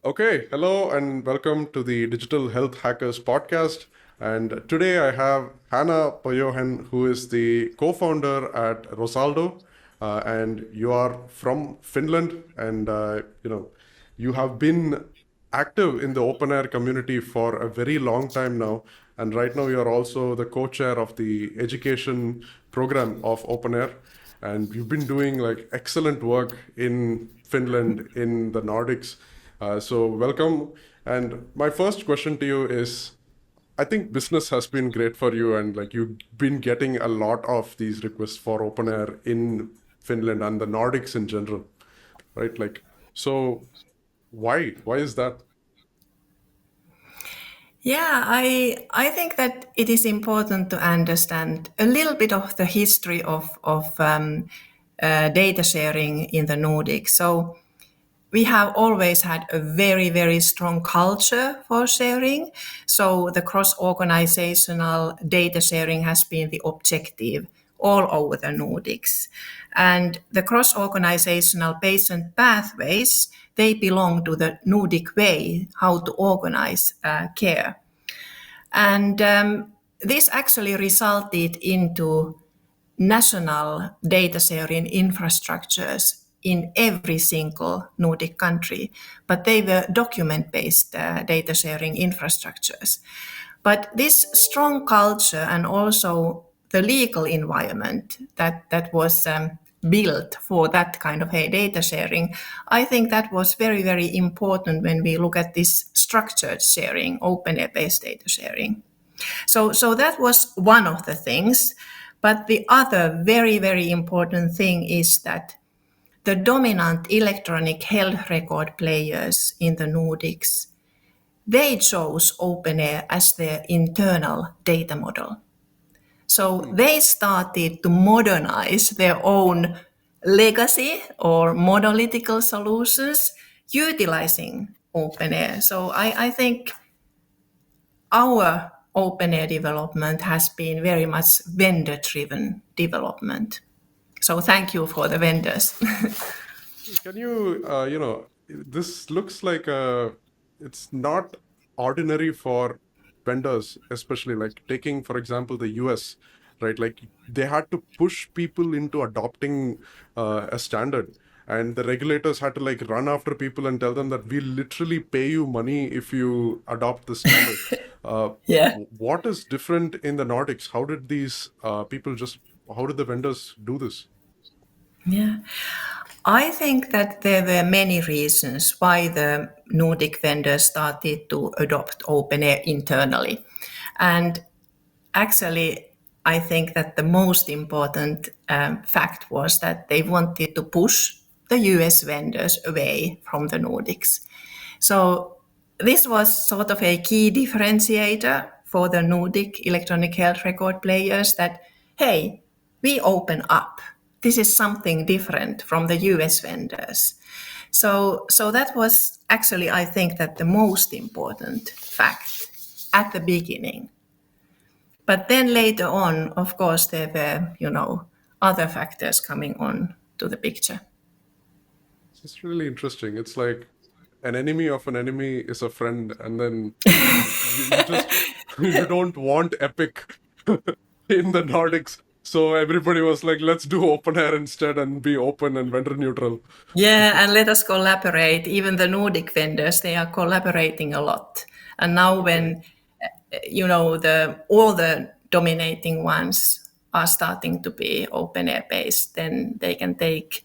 Okay, hello and welcome to the Digital Health Hackers podcast. And today I have Hanna Pohjonen, who is the co-founder at Rosaldo, and you are from Finland, and you have been active in the open air community for a very long time now. And right now you are also the co-chair of the education program of open air, and you've been doing like excellent work in Finland, in the Nordics. So welcome. And my first question to you is, I think business has been great for you, and like you've been getting a lot of these requests for open air in Finland and the Nordics in general, right? Like, so why is that? Yeah, I think that it is important to understand a little bit of the history of data sharing in the Nordics. So we have always had a very strong culture for sharing. So the cross-organizational data sharing has been the objective all over the Nordics. And the cross-organizational patient pathways, they belong to the Nordic way, how to organize care. And this actually resulted into national data sharing infrastructures in every single Nordic country, but they were document-based data sharing infrastructures. But this strong culture and also the legal environment that was built for that kind of data sharing, I think that was very important when we look at this structured sharing, open-based data sharing. So that was one of the things. But the other very important thing is that the dominant electronic health record players in the Nordics, they chose OpenAIR as their internal data model. So Hmm. they started to modernize their own legacy or monolithical solutions utilizing OpenAIR. So I think our open-air development has been very much vendor-driven development. So thank you for the vendors. Can you, this looks like it's not ordinary for vendors, especially like taking, for example, the US, right? Like they had to push people into adopting a standard, and the regulators had to like run after people and tell them that we literally pay you money if you adopt the standard. Uh, Yeah. what is different in the Nordics? How did these people just, how did the vendors do this? Yeah. I think that there were many reasons why the Nordic vendors started to adopt OpenAir internally. And actually, I think that the most important fact was that they wanted to push the US vendors away from the Nordics. So this was sort of a key differentiator for the Nordic electronic health record players that, hey, we open up. This is something different from the US vendors. So that was actually, I think, that the most important fact at the beginning. But then later on, of course, there were, other factors coming on to the picture. It's really interesting. It's like an enemy of an enemy is a friend, and then you just you don't want Epic in the Nordics. So everybody was like, let's do open air instead and be open and vendor neutral. Yeah, and let us collaborate. Even the Nordic vendors, they are collaborating a lot. And now Okay. when the all the dominating ones are starting to be open air based, then they can take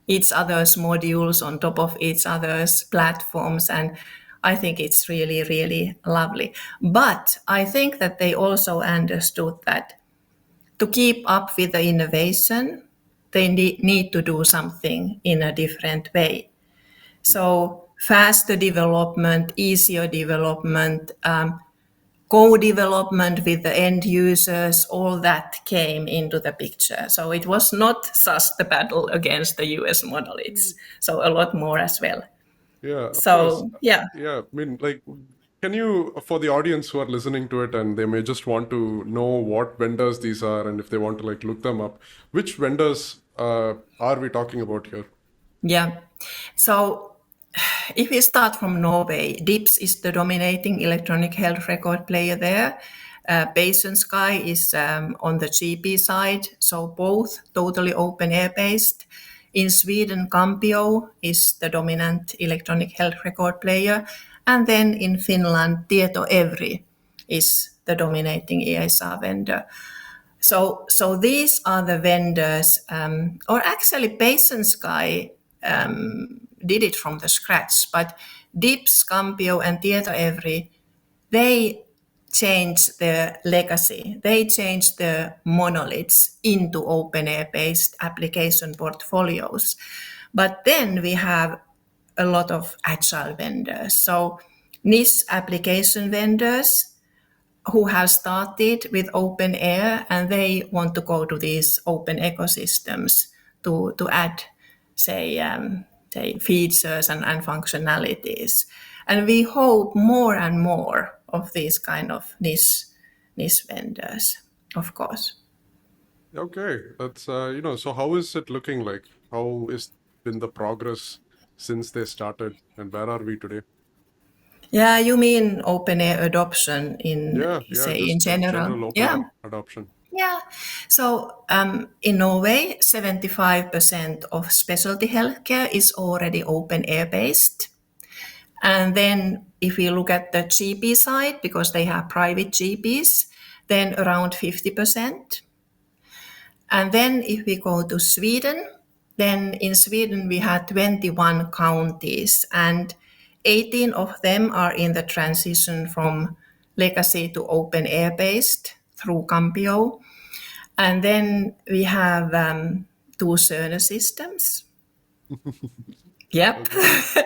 each other's modules on top of each other's platforms, and I think it's really lovely. But I think that they also understood that to keep up with the innovation, they need to do something in a different way. So faster development, easier development, co-development with the end users, all that came into the picture. So it was not just the battle against the US monoliths, so a lot more as well. Yeah, of course. So yeah, Yeah, I mean, like, can you, for the audience who are listening to it and they may just want to know what vendors these are and if they want to like look them up, which vendors are we talking about here? yeah. So if we start from Norway, DIPS is the dominating electronic health record player there. PatientSky is on the GP side, so both totally open-air based. In Sweden, Campio is the dominant electronic health record player. And then in Finland, Tietoevry is the dominating EHR vendor. So these are the vendors, or actually PatientSky did it from the scratch, but DIPS, Campio, and Tietoevry, they changed their legacy. They changed their monoliths into open-air-based application portfolios. But then we have a lot of agile vendors. So niche application vendors who have started with open-air and they want to go to these open ecosystems to add, say features and functionalities. And we hope more and more of these kind of niche vendors, of course. Okay, that's so how is it looking like? How is been the progress since they started, and where are we today? Yeah, you mean open-air adoption Yeah, say, in just general? general open Yeah. air adoption. Yeah. So in Norway, 75% of specialty healthcare is already open air based. And then if we look at the GP side, because they have private GPs, then around 50%. And then if we go to Sweden, then in Sweden we had 21 counties and 18 of them are in the transition from legacy to open air based through Campio. And then we have two Cerner systems. Yep. Okay.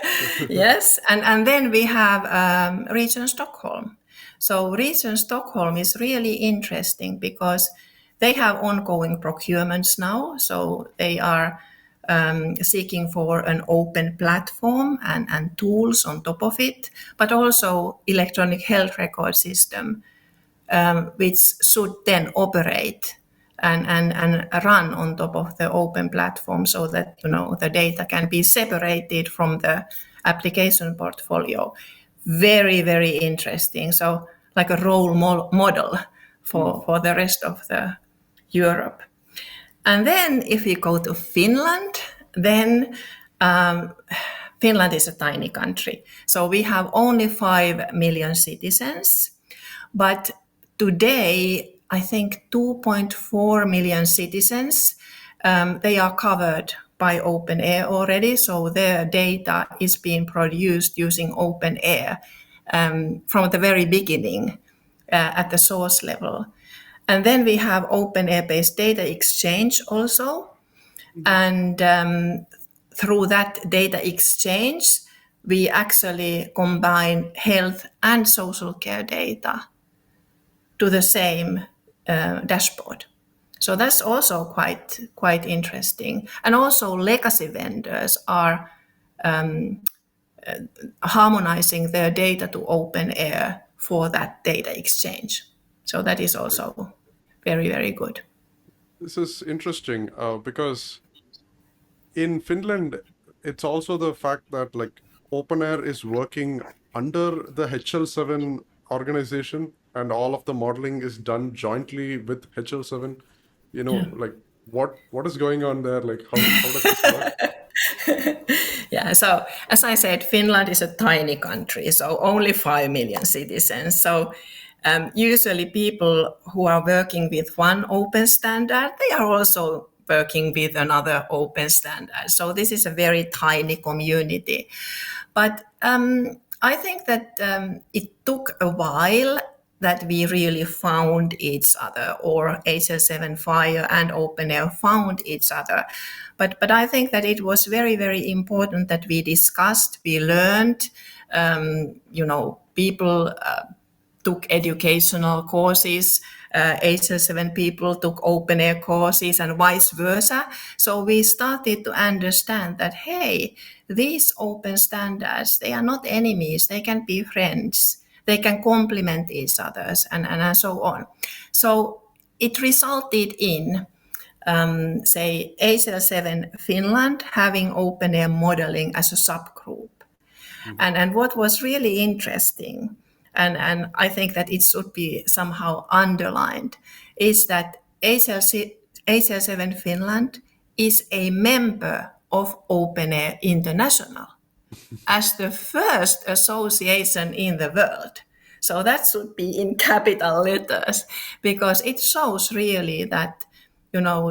Yes. And then we have Region Stockholm. So Region Stockholm is really interesting because they have ongoing procurements now. So they are seeking for an open platform and tools on top of it, but also electronic health record system, which should then operate and run on top of the open platform so that the data can be separated from the application portfolio. Very, very interesting. So like a role model for the rest of the Europe. And then if you go to Finland, then Finland is a tiny country. So we have only 5 million citizens, but today, I think 2.4 million citizens, they are covered by openEHR already. So their data is being produced using openEHR from the very beginning at the source level. And then we have openEHR-based data exchange also. And through that data exchange, we actually combine health and social care data to the same dashboard. So that's also quite interesting. And also legacy vendors are harmonizing their data to openEHR for that data exchange. So that is also very, very good. This is interesting because in Finland, it's also the fact that like OpenAir is working under the HL7 organization and all of the modeling is done jointly with HL7. Yeah. Like what is going on there? Like how does this work? Yeah, so as I said, Finland is a tiny country, so only 5 million citizens. So usually people who are working with one open standard, they are also working with another open standard. So this is a very tiny community. But I think that it took a while that we really found each other, or HL7 FHIR and openEHR found each other. But I think that it was very, very important that we discussed, we learned, people took educational courses, HL7 people took openEHR courses and vice versa. So we started to understand that, hey, these open standards, they are not enemies, they can be friends. They can complement each other and so on. So it resulted in, say, HL7 Finland having openEHR modeling as a subgroup. And what was really interesting, and I think that it should be somehow underlined, is that HL7 Finland is a member of openEHR International as the first association in the world. So that should be in capital letters, because it shows really that,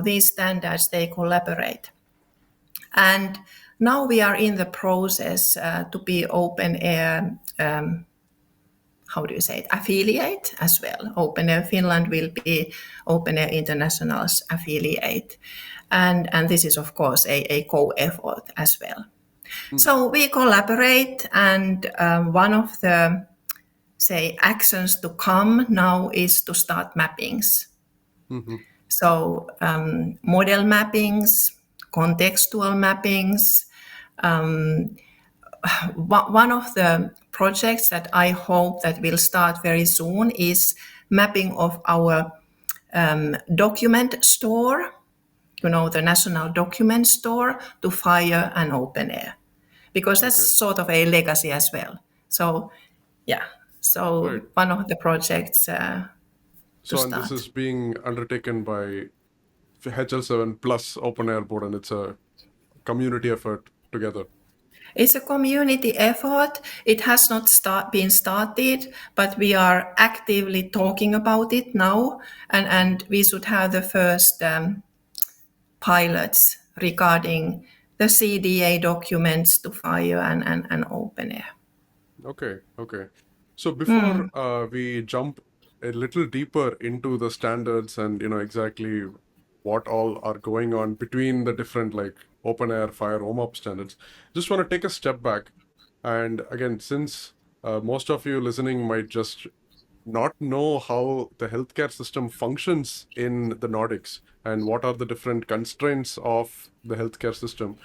these standards, they collaborate. And now we are in the process to be openEHR, how do you say it, affiliate as well. openEHR Finland will be openEHR International's affiliate. And this is, of course, a co-effort as well. So we collaborate, and one of the, say, actions to come now is to start mappings. So model mappings, contextual mappings. One of the projects that I hope that will start very soon is mapping of our document store, the national document store, to FHIR and openEHR, because that's sort of a legacy as well. So, Right. one of the projects to So, and this start. is being undertaken by HL7 plus openEHR board, and it's a community effort together. It's a community effort. It has not been started, but we are actively talking about it now, and we should have the first pilots regarding the CDA documents to FHIR and openEHR. Okay. So before we jump a little deeper into the standards and exactly what all are going on between the different like openEHR, FHIR, OMOP standards, just want to take a step back. And again, since most of you listening might just not know how the healthcare system functions in the Nordics and what are the different constraints of the healthcare system,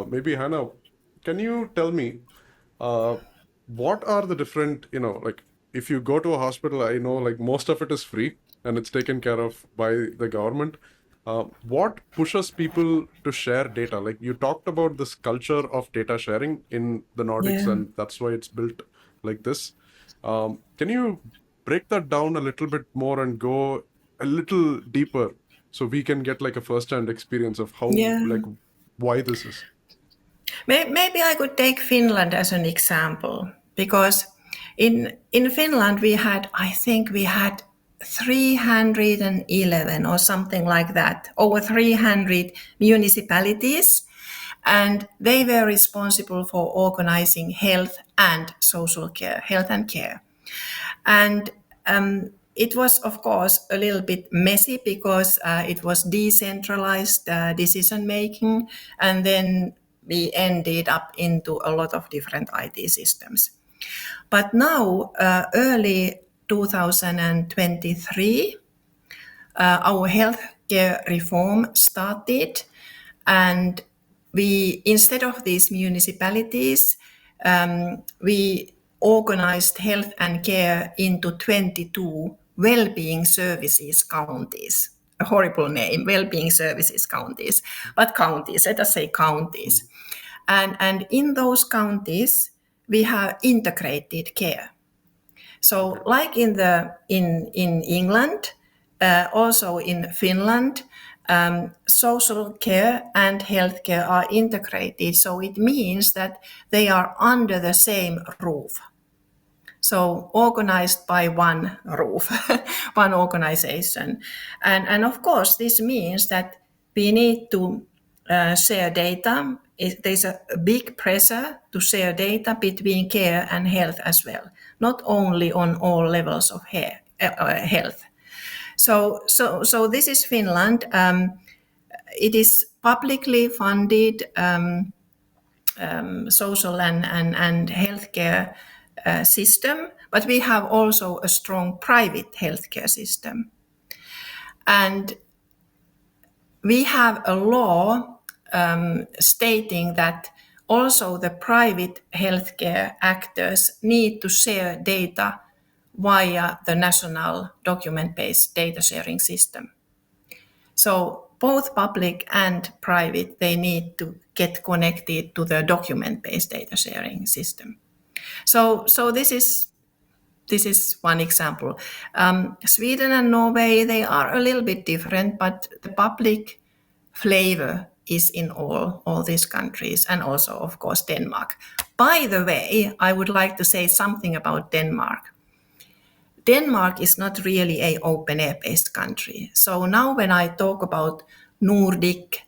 maybe Hannah, can you tell me uh, what are the different, like if you go to a hospital, I know like most of it is free and it's taken care of by the government. What pushes people to share data? Like you talked about this culture of data sharing in the Nordics, Yeah. and that's why it's built like this. Can you break that down a little bit more and go a little deeper so we can get like a first-hand experience of how, Yeah. like, why this is? Maybe I could take Finland as an example, because in Finland I think we had 311 or something like that, over 300 municipalities, and they were responsible for organizing health and social care, health and care. And it was, of course, a little bit messy because it was decentralized decision making, and then we ended up into a lot of different IT systems. But now, early 2023, our healthcare reform started, and we, instead of these municipalities, we organized health and care into 22 well-being services counties. A horrible name, well-being services counties, but counties, let us say counties. And in those counties, we have integrated care. So, Okay. like in England, also in Finland, social care and healthcare are integrated. So it means that they are under the same roof. So organized by one roof, one organization, and of course this means that we need to share data. There's a big pressure to share data between care and health as well, not only on all levels of health. So this is Finland. It is publicly funded social and healthcare system, but we have also a strong private healthcare system. And we have a law stating that also the private healthcare actors need to share data via the national document-based data sharing system. So both public and private, they need to get connected to the document-based data sharing system. So this is one example. Sweden and Norway, they are a little bit different, but the public flavor is in all these countries, and also, of course, Denmark. By the way, I would like to say something about Denmark. Denmark is not really a open air-based country. So now when I talk about Nordic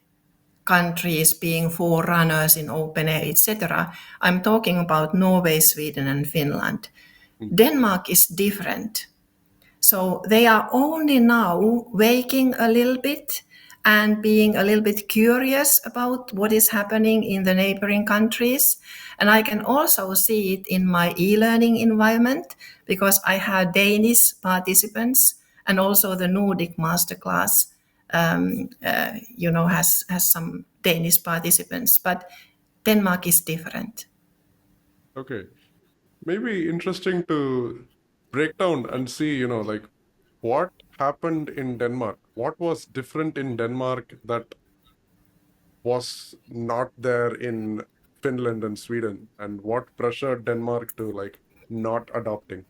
countries being forerunners in open air, etc., I'm talking about Norway, Sweden, and Finland. Denmark is different. So they are only now waking a little bit and being a little bit curious about what is happening in the neighboring countries. And I can also see it in my e-learning environment because I have Danish participants, and also the Nordic masterclass has some Danish participants, but Denmark is different. Okay. Maybe interesting to break down and see, like what happened in Denmark. What was different in Denmark that was not there in Finland and Sweden, and what pressured Denmark to like not adopting?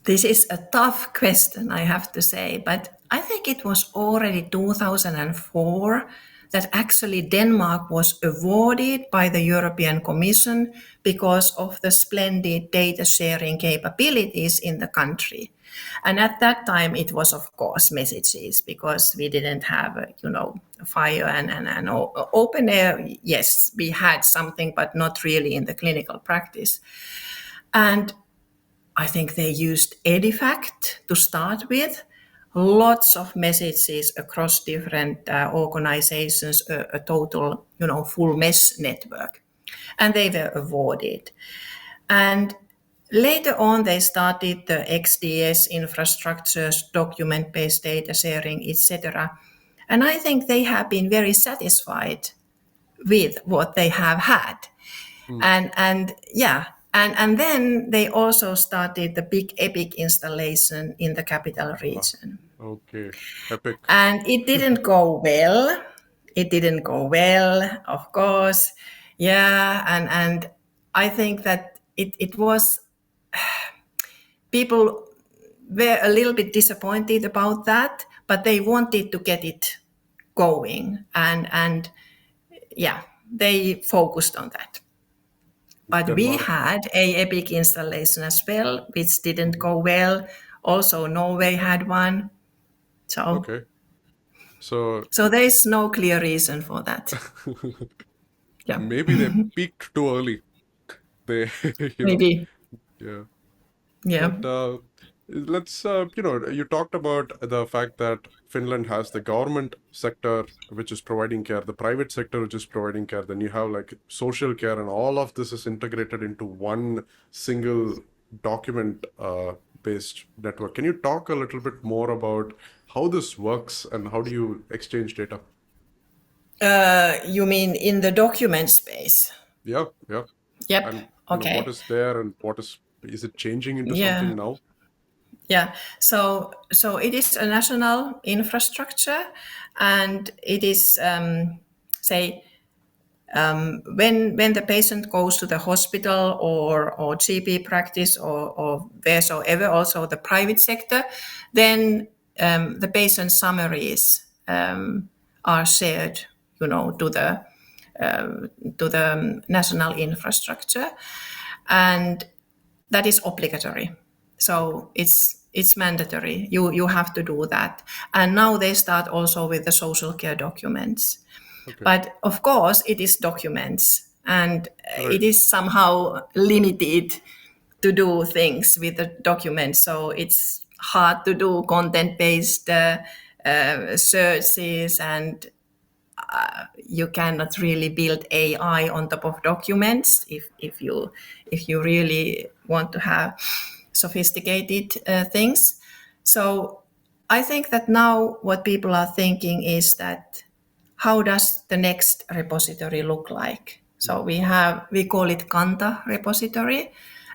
This is a tough question, I have to say, but I think it was already 2004 that actually Denmark was awarded by the European Commission because of the splendid data sharing capabilities in the country. And at that time, it was, of course, messages because we didn't have, FHIR and open air. Yes, we had something, but not really in the clinical practice. And I think they used Edifact to start with. Lots of messages across different organizations, a total, full mesh network. And they were awarded. And later on, they started the XDS infrastructures, document-based data sharing, etc. And I think they have been very satisfied with what they have had. And then they also started the big Epic installation in the capital Ah, region. okay, epic. And it didn't go well. It didn't go well, of course. Yeah, and I think that it was, people were a little bit disappointed about that, but they wanted to get it going. And yeah, they focused on that. But we Denmark. had a Epic installation as well, which didn't Mhm. go well. Also, Norway had one. So, Okay, so so there is no clear reason for that. Yeah, maybe they peaked too early. They, you know, maybe. yeah. Yeah. But let's, you talked about the fact that Finland has the government sector which is providing care, the private sector which is providing care, then you have like social care, and all of this is integrated into one single document based network. Can you talk a little bit more about how this works and how do you exchange data? You mean in the document space? Yeah, yeah. Yep. And what Okay. is there and what is it changing into Yeah. something now? Yeah. So it is a national infrastructure, and it is, say, when the patient goes to the hospital or GP practice or wheresoever, also the private sector, then the patient summaries are shared, to the national infrastructure, and that is obligatory. Okay. So it's mandatory. You have to do that. And now they start also with the social care documents. Okay. But of course, it is documents, and Right. it is somehow limited to do things with the documents. So it's hard to do content-based searches, and you cannot really build AI on top of documents if you really want to have sophisticated things. So I think that now what people are thinking is that how does the next repository look like? So we call it Kanta repository,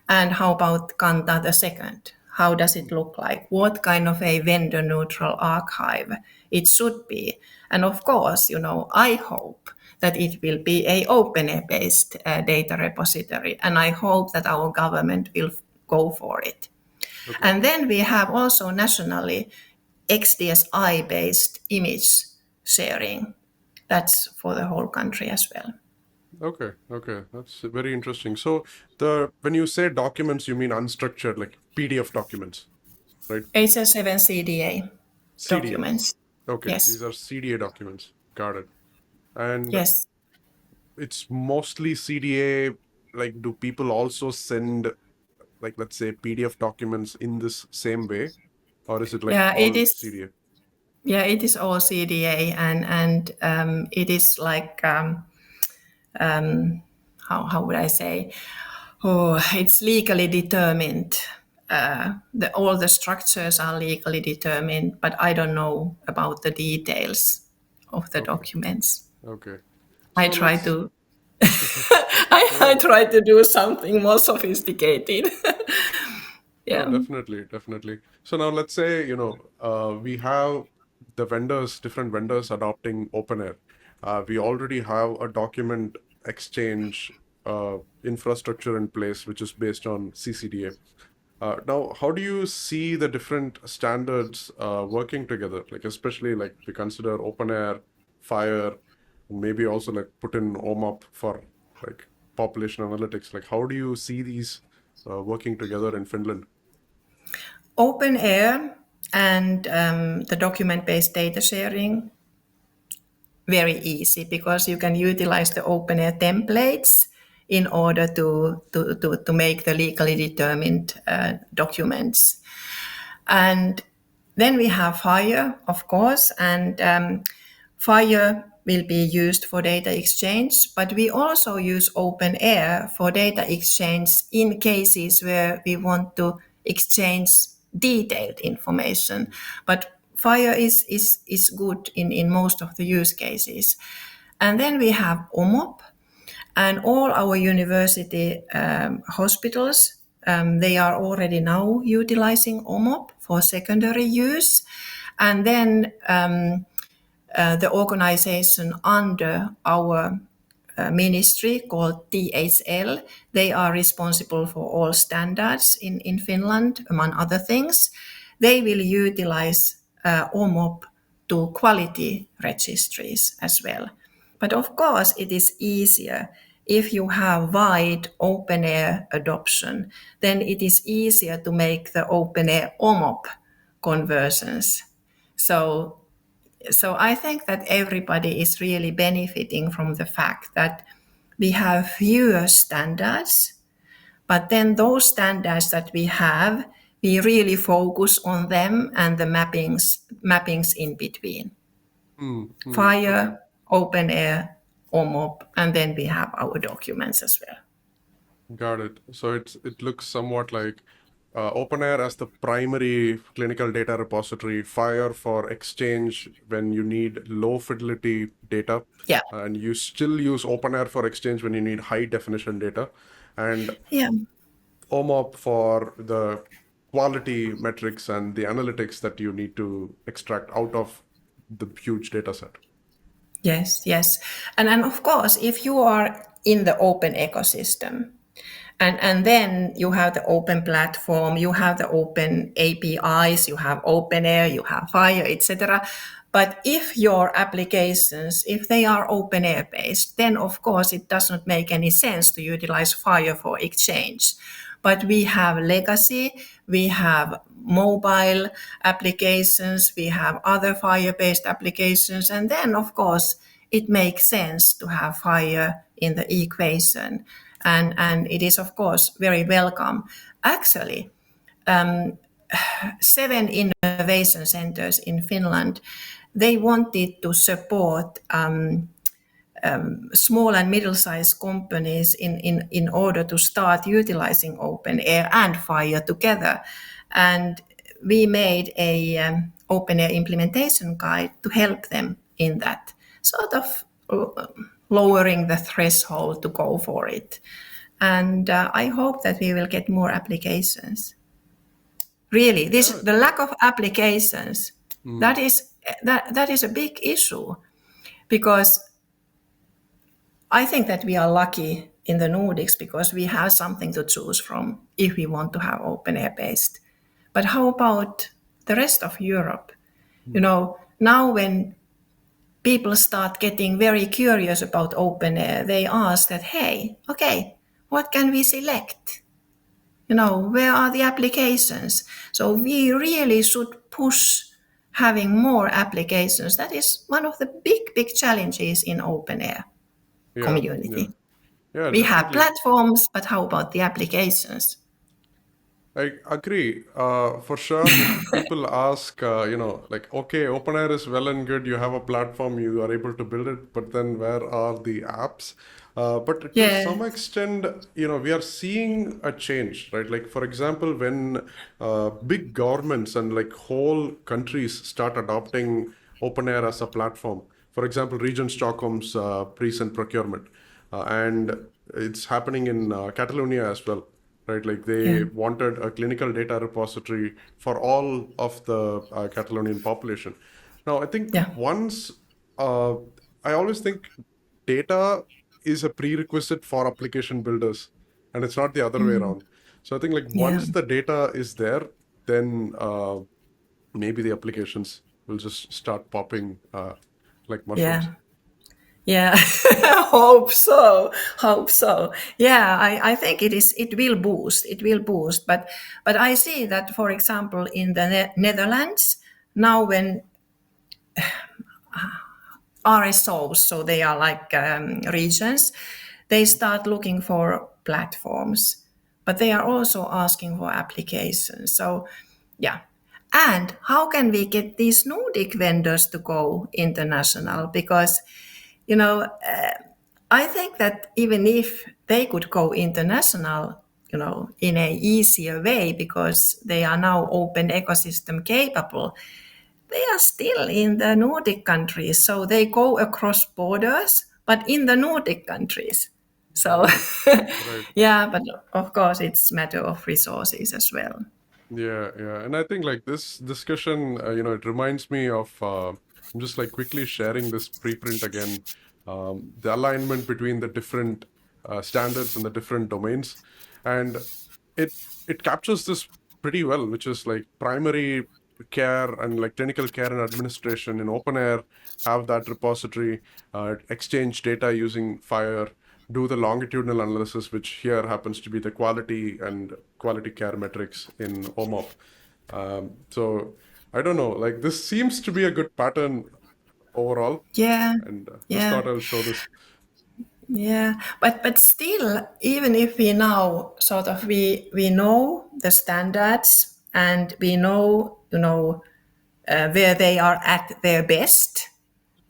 and how about Kanta the second? How does it look like? What kind of a vendor neutral archive it should be? And of course, I hope that it will be a open-based data repository, and I hope that our government will go for it. Okay. And then we have also nationally XDSI-based image sharing. That's for the whole country as well. Okay. Okay. That's very interesting. So when you say documents, you mean unstructured, like PDF documents, right? HL7 CDA CDA. documents. Okay. These Yes. are CDA documents. Got it. And Yes. it's mostly CDA. Like, do people also send, like, let's say, PDF documents in this same way, or is it like Yeah, it all is. CDA? Yeah, it is all CDA, and it is like how would I say? Oh, it's legally determined. All the structures are legally determined, but I don't know about the details of the Okay. documents. Okay. I So try let's, to I yeah. try to do something more sophisticated. No, Yeah. definitely, definitely. So now let's say, we have the vendors, different vendors adopting openEHR. We already have a document exchange infrastructure in place, which is based on CCDA. Now, how do you see the different standards working together? Like, especially like we consider openEHR, FHIR, and maybe also like put in OMOP for like population analytics. Like, how do you see these working together in Finland? openEHR and the document-based data sharing, very easy because you can utilize the openEHR templates in order to make the legally determined documents. And then we have FHIR, of course, and FHIR will be used for data exchange, but we also use openEHR for data exchange in cases where we want to exchange detailed information. But FHIR is good in most of the use cases. And then we have OMOP, and all our university hospitals, they are already now utilizing OMOP for secondary use. And then the organization under our ministry called THL, they are responsible for all standards in Finland, among other things. They will utilize OMOP to quality registries as well. But of course, it is easier if you have wide openEHR adoption, then it is easier to make the openEHR OMOP conversions. So I think that everybody is really benefiting from the fact that we have fewer standards, but then those standards that we have, we really focus on them and the mappings in between. Okay. FHIR, openEHR, OMOP, and then we have our documents as well. Got it. So it looks somewhat like openEHR as the primary clinical data repository, FHIR for exchange when you need low fidelity data, Yeah, and you still use openEHR for exchange when you need high definition data, and yeah. OMOP for the quality metrics and the analytics that you need to extract out of the huge data set. Yes, yes. And of course, if you are in the open ecosystem, and then you have the open platform, you have the open APIs, you have openEHR, you have FHIR, etc. But if your applications, if they are openEHR based, then of course it does not make any sense to utilize FHIR for exchange. But we have legacy, we have mobile applications, we have other FHIR-based applications, and then of course it makes sense to have FHIR in the equation. And it is of course very welcome. Actually, 7 innovation centers in Finland, they wanted to support small and middle-sized companies in order to start utilizing openEHR and FHIR together. And we made a openEHR implementation guide to help them in that, sort of lowering the threshold to go for it. And I hope that we will get more applications. Really, Yeah. the lack of applications, Mm. that is a big issue because I think that we are lucky in the Nordics because we have something to choose from if we want to have open air based. But how about the rest of Europe? Now when people start getting very curious about open air, they ask that, hey, okay, what can we select? Where are the applications? So we really should push having more applications. That is one of the big challenges in open air Yeah, yeah, community. yeah, We have definitely. platforms, but how about the applications? I agree. For sure, if people ask, like, okay, OpenAir is well and good, you have a platform, you are able to build it, but then where are the apps? But to Yeah, some extent, we are seeing a change, right? Like, for example, when big governments and like whole countries start adopting OpenAir as a platform, for example, Region Stockholm's recent procurement, and it's happening in Catalonia as well, right? Like yeah, they wanted a clinical data repository for all of the Catalonian population. Now, I think yeah, uh, I always think data is a prerequisite for application builders, and it's not the other way around. So I think like yeah, once the data is there, then maybe the applications will just start popping like mushrooms. yeah. Yeah, hope so. Hope so. Yeah, I think it is. It will boost. It will boost. But I see that, for example, in the Netherlands now, when RSOs, so they are like regions, they start looking for platforms, but they are also asking for applications. So, yeah. And how can we get these Nordic vendors to go international? Because, you know, I think that even if they could go international, in a easier way because they are now open ecosystem capable, they are still in the Nordic countries. So they go across borders, but in the Nordic countries. So, Right, right. yeah, but of course, it's matter of resources as well. Yeah, yeah. And I think like this discussion, it reminds me of I'm just like quickly sharing this preprint again, the alignment between the different standards and the different domains. And it it captures this pretty well, which is like primary care and like clinical care and administration in open air, have that repository, exchange data using FHIR, do the longitudinal analysis, which here happens to be the quality and quality care metrics in OMOP. So I don't know, like this seems to be a good pattern overall, Yeah, and just yeah. thought I'll show this. Yeah, but still, even if we now sort of we know the standards and we know where they are at their best,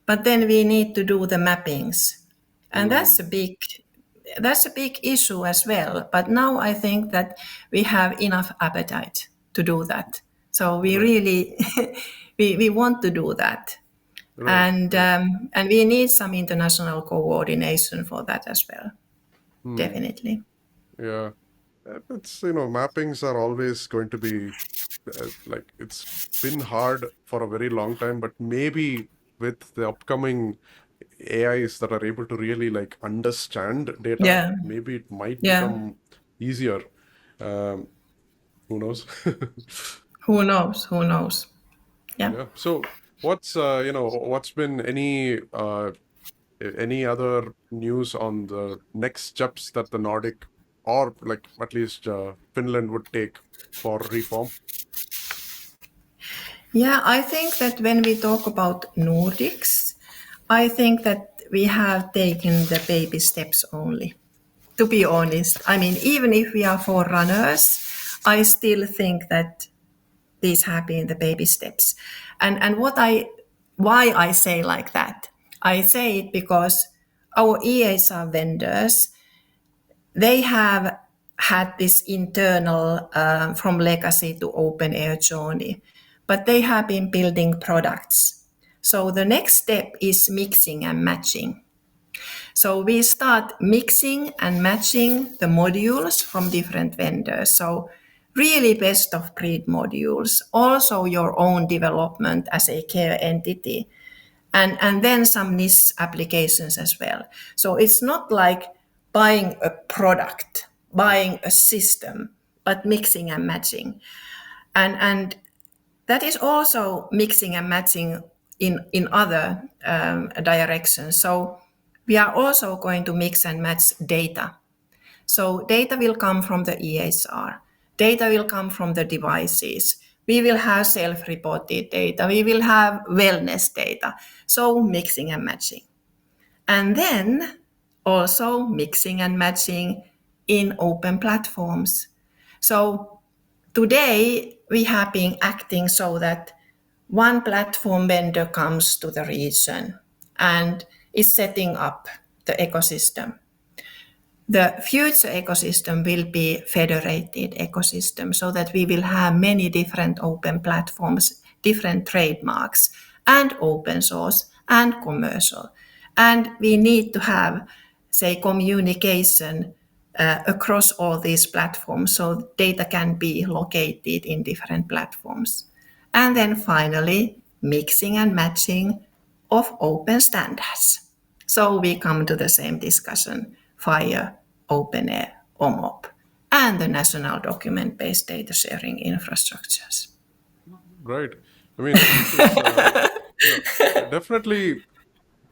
but then we need to do the mappings, and Mm, that's a big issue as well. But now I think that we have enough appetite to do that, so we right, really we want to do that, right, and right. and we need some international coordination for that as well. Hmm. Definitely. Yeah. It's, mappings are always going to be like it's been hard for a very long time, but maybe with the upcoming AIs that are able to really like understand data, Yeah. maybe it might Yeah. become easier. Um, who knows? Who knows? Who knows? Yeah. Yeah. So what's been any other news on the next steps that the Nordic or like at least Finland would take for reform? Yeah, I think that when we talk about Nordics, I think that we have taken the baby steps only. To be honest, I mean, even if we are forerunners, I still think that these have been the baby steps. And why I say like that? I say it because our EAs are vendors. They have had this internal from legacy to open air journey, but they have been building products. So the next step is mixing and matching. So we start mixing and matching the modules from different vendors. So really best of breed modules, also your own development as a care entity. and then some niche applications as well. So it's not like buying a product, buying a system, but mixing and matching. And that is also mixing and matching in other directions. So we are also going to mix and match data. So data will come from the EHR. Data will come from the devices. We will have self-reported data. We will have wellness data. So mixing and matching. And then also mixing and matching in open platforms. So today we have been acting so that one platform vendor comes to the region and is setting up the ecosystem. The future ecosystem will be federated ecosystem so that we will have many different open platforms, different trademarks, and open source and commercial. And we need to have, say, communication across all these platforms so data can be located in different platforms. And then finally, mixing and matching of open standards. So we come to the same discussion: FHIR, openEHR, OMOP, and the national document-based data sharing infrastructures. Right. I mean, this is definitely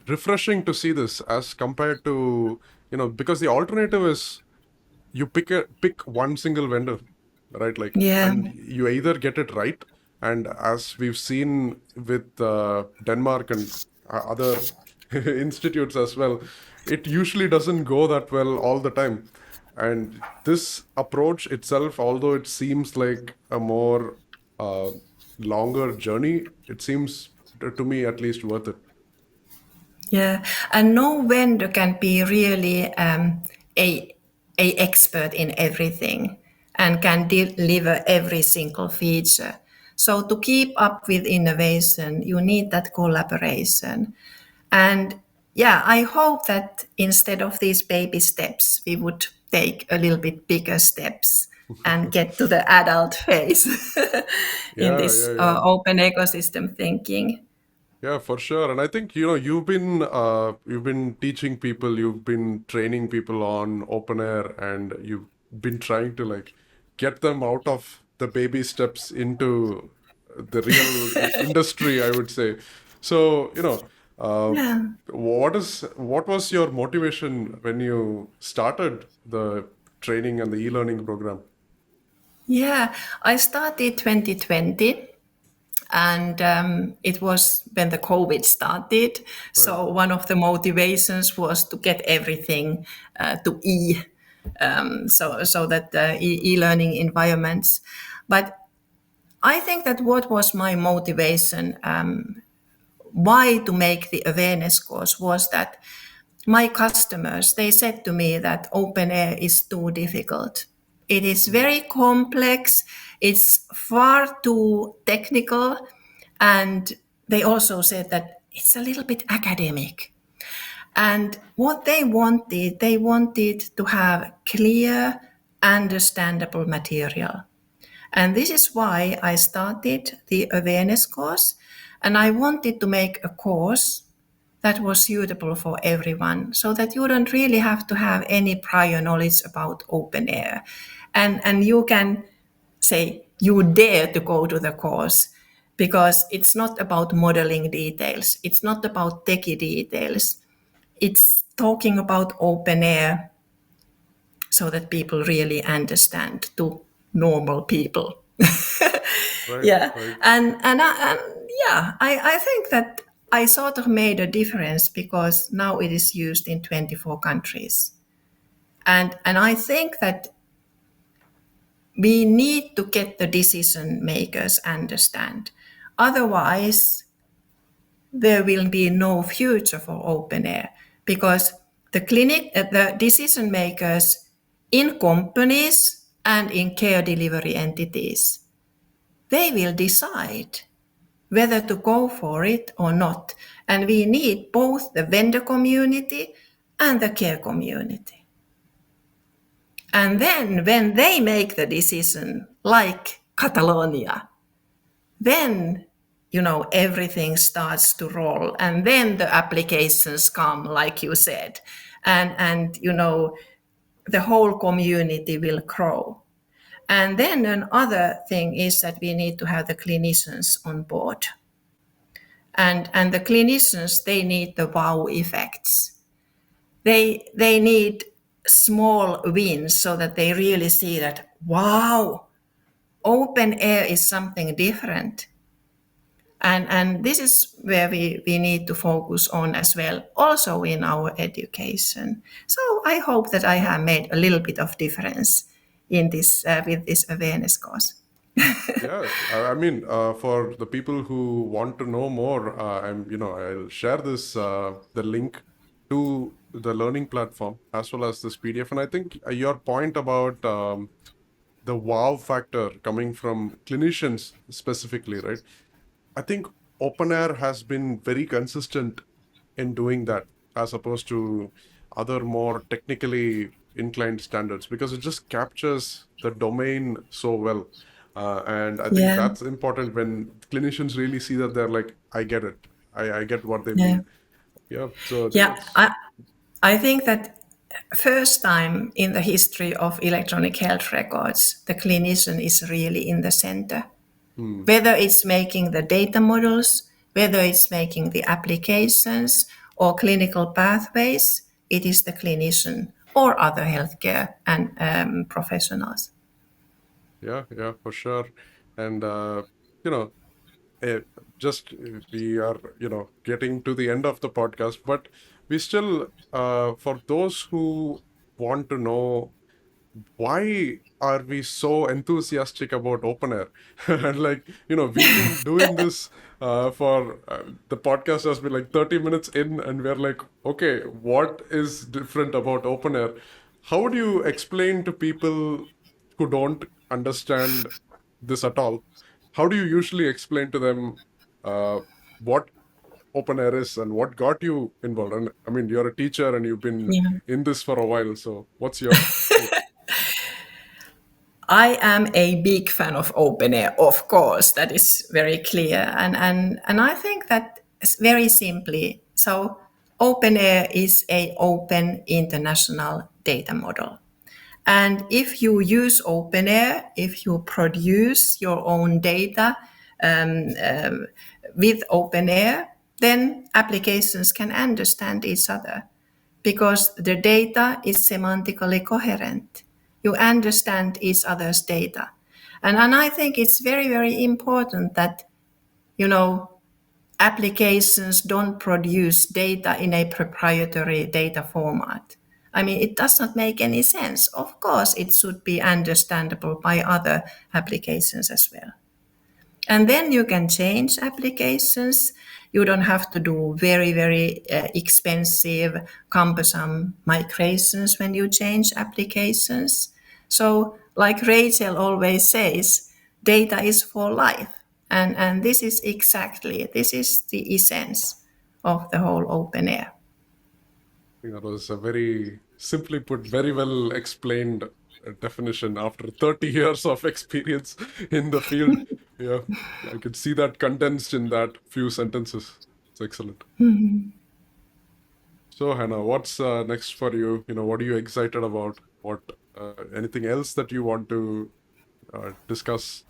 refreshing to see this as compared to, because the alternative is you pick one single vendor, right? Like, Yeah. and you either get it right, and as we've seen with Denmark and other institutes as well, it usually doesn't go that well all the time. And this approach itself, although it seems like a more uh, longer journey, it seems to me at least worth it. Yeah, and no vendor can be really a expert in everything and can deliver every single feature. So to keep up with innovation, you need that collaboration. And yeah, I hope that instead of these baby steps, we would take a little bit bigger steps and get to the adult phase in Yeah, this yeah, yeah. open ecosystem thinking. Yeah, for sure. And I think, you've been teaching people, you've been training people on open air, and you've been trying to like get them out of the baby steps into the real industry, I would say. So, uh, Yeah. what was your motivation when you started the training and the e-learning program? Yeah, I started 2020, and it was when the COVID started. Right. So one of the motivations was to get everything to so that e-learning environments. But I think that what was my motivation, why to make the awareness course, was that my customers, they said to me that openEHR is too difficult. It is very complex, it's far too technical, and they also said that it's a little bit academic. And what they wanted to have clear, understandable material. And this is why I started the awareness course. And I wanted to make a course that was suitable for everyone so that you don't really have to have any prior knowledge about openEHR. And you can say you dare to go to the course because it's not about modeling details. It's not about techie details. It's talking about openEHR so that people really understand to normal people. Right, Yeah, right. and yeah, I think that I sort of made a difference because now it is used in 24 countries, and I think that we need to get the decision makers understand. Otherwise, there will be no future for openEHR because the decision makers in companies and in care delivery entities, they will decide whether to go for it or not. And we need both the vendor community and the care community. And then when they make the decision, like Catalonia, then everything starts to roll, and then the applications come, like you said, and the whole community will grow. And then another thing is that we need to have the clinicians on board, and the clinicians, they need the wow effects. They need small wins so that they really see that, wow, open air is something different. And this is where we need to focus on as well, also in our education. So I hope that I have made a little bit of difference in this with this awareness course. Yeah, I mean, for the people who want to know more, I'll share the link to the learning platform as well as this PDF. And I think your point about the wow factor coming from clinicians specifically, right? I think OpenAir has been very consistent in doing that as opposed to other more technically inclined standards because it just captures the domain so well. And I think Yeah, that's important when clinicians really see that they're like, I get it. I get what they yeah, mean. Yeah. So I think yeah. that's, I think that first time in the history of electronic health records, the clinician is really in the center. hmm, Whether it's making the data models, whether it's making the applications or clinical pathways, it is the clinician or other healthcare and professionals. yeah, for sure. And, you know, uh, just we are getting to the end of the podcast, but we still for those who want to know why are we so enthusiastic about open air and like we've been doing this for the podcast has been like 30 minutes in and we're like, okay, what is different about open air? How would you explain to people who don't understand this at all? How do you usually explain to them uh, what open air is and what got you involved? And I mean, you're a teacher and you've been Yeah. in this for a while, so what's your take? I am a big fan of open air, of course, that is very clear. And I think that very simply, so open air is a open international data model. And if you use OpenAir, if you produce your own data with OpenAir, then applications can understand each other because the data is semantically coherent. You understand each other's data. And I think it's very, very important that, you know, applications don't produce data in a proprietary data format. I mean, it does not make any sense. Of course, it should be understandable by other applications as well. And then you can change applications. You don't have to do very, very expensive, cumbersome migrations when you change applications. So, like Rachel always says, data is for life. And this is the essence of the whole open air. I think that was a very simply put, very well explained definition after 30 years of experience in the field. Yeah, I could see that condensed in that few sentences. It's excellent. So, Hannah, what's next for you? What are you excited about? What anything else that you want to discuss?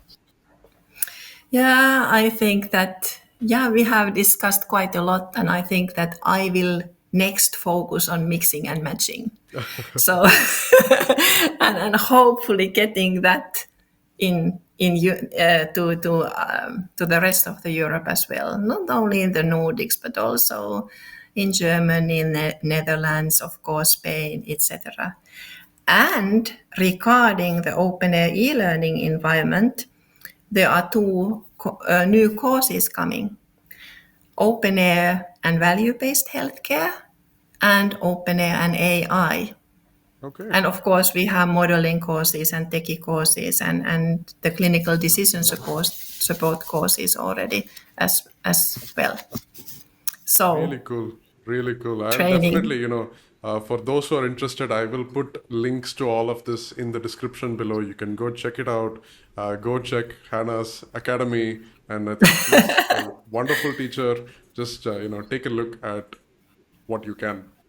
Yeah, I think that, yeah, we have discussed quite a lot, and I think that I will next focus on mixing and matching. So, and hopefully getting that to the rest of the Europe as well, not only in the Nordics but also in Germany, Netherlands, of course, Spain, etc. And regarding the open air e-learning environment, there are two new courses coming: open air and value-based healthcare, and open air and AI. Okay, And of course, we have modeling courses and techie courses and the clinical decision support courses already as well. really So cool. Really cool. I'll training. definitely, for those who are interested, I will put links to all of this in the description below. You can go check it out. Go check Hannah's Academy. And I think wonderful teacher. Just take a look at what you can